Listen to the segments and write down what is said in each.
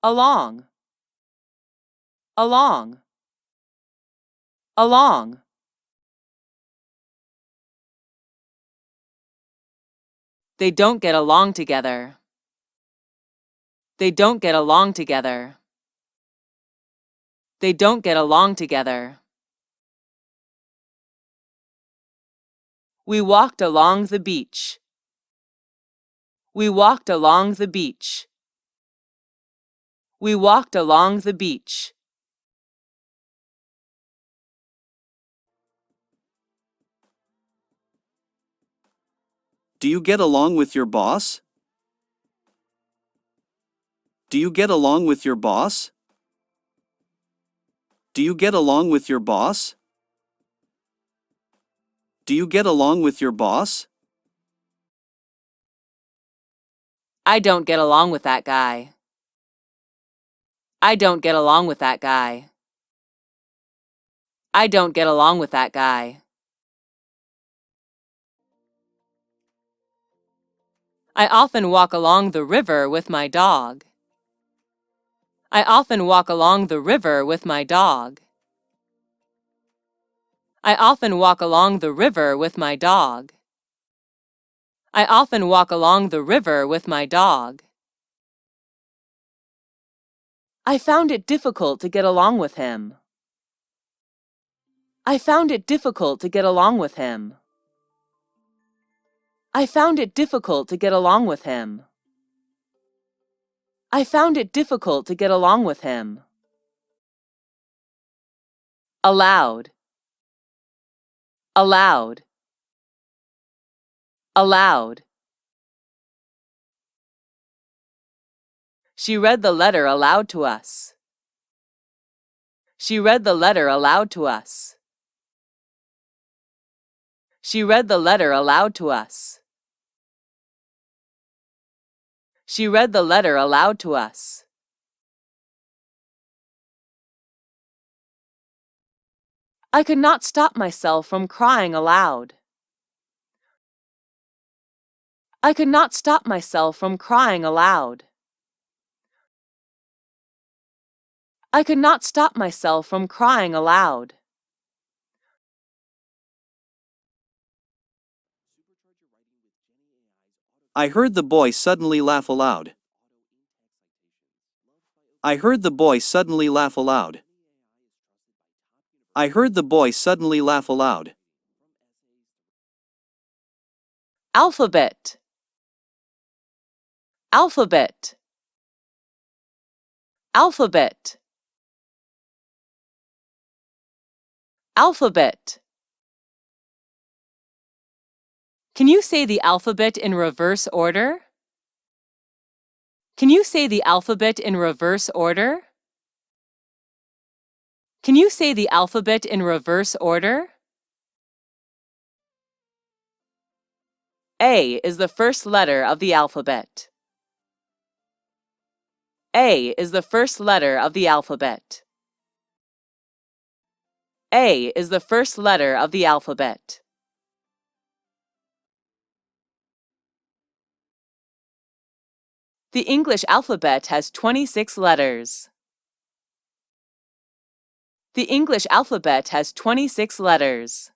along, along, along. They don't get along together. They don't get along together. They don't get along together. We walked along the beach. We walked along the beach. We walked along the beach. Do you get along with your boss? Do you get along with your boss? Do you get along with your boss? Do you get along with your boss? I don't get along with that guy. I don't get along with that guy. I don't get along with that guy. I often walk along the river with my dog. I often walk along the river with my dog. I often walk along the river with my dog. I often walk along the river with my dog. I found it difficult to get along with him. I found it difficult to get along with him. I found it difficult to get along with him. I found it difficult to get along with him. Aloud, aloud, aloud. She read the letter aloud to us. She read the letter aloud to us. She read the letter aloud to us. She read the letter aloud to us. I could not stop myself from crying aloud. I could not stop myself from crying aloud. I could not stop myself from crying aloud. I heard the boy suddenly laugh aloud. I heard the boy suddenly laugh aloud. I heard the boy suddenly laugh aloud. Alphabet, alphabet, alphabet, alphabet. Can you say the alphabet in reverse order? Can you say the alphabet in reverse order? Can you say the alphabet in reverse order? A is the first letter of the alphabet. A is the first letter of the alphabet. A is the first letter of the alphabet. The English alphabet has 26 letters. The English alphabet has 26 letters.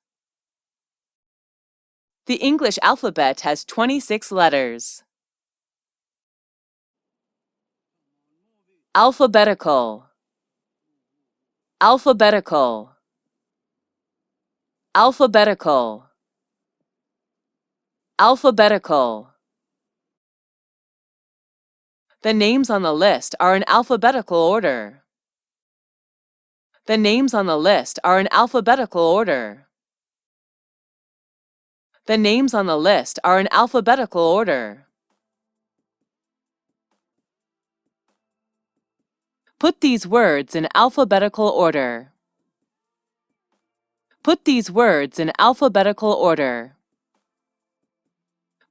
The English alphabet has 26 letters. Alphabetical, alphabetical, alphabetical, alphabetical. The names on the list are in alphabetical order. The names on the list are in alphabetical order. The names on the list are in alphabetical order. Put these words in alphabetical order. Put these words in alphabetical order.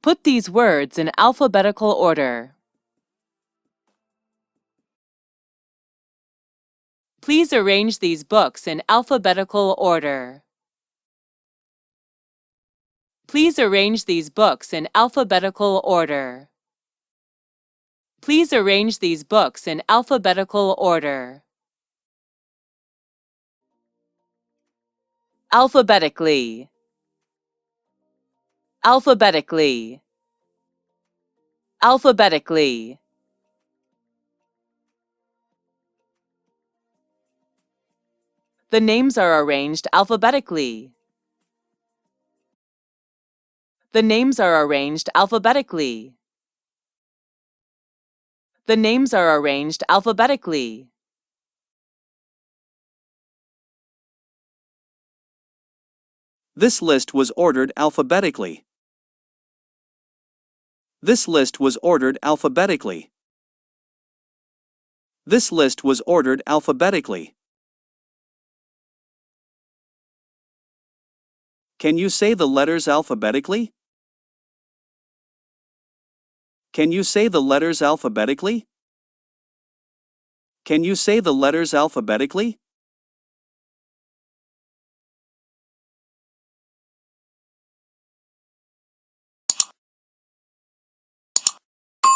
Put these words in alphabetical order. Please arrange these books in alphabetical order. Please arrange these books in alphabetical order. Please arrange these books in alphabetical order. Alphabetically. Alphabetically. Alphabetically. The names are arranged alphabetically. The names are arranged alphabetically. The names are arranged alphabetically. This list was ordered alphabetically. This list was ordered alphabetically. This list was ordered alphabetically. Can you say the letters alphabetically? Can you say the letters alphabetically? Can you say the letters alphabetically?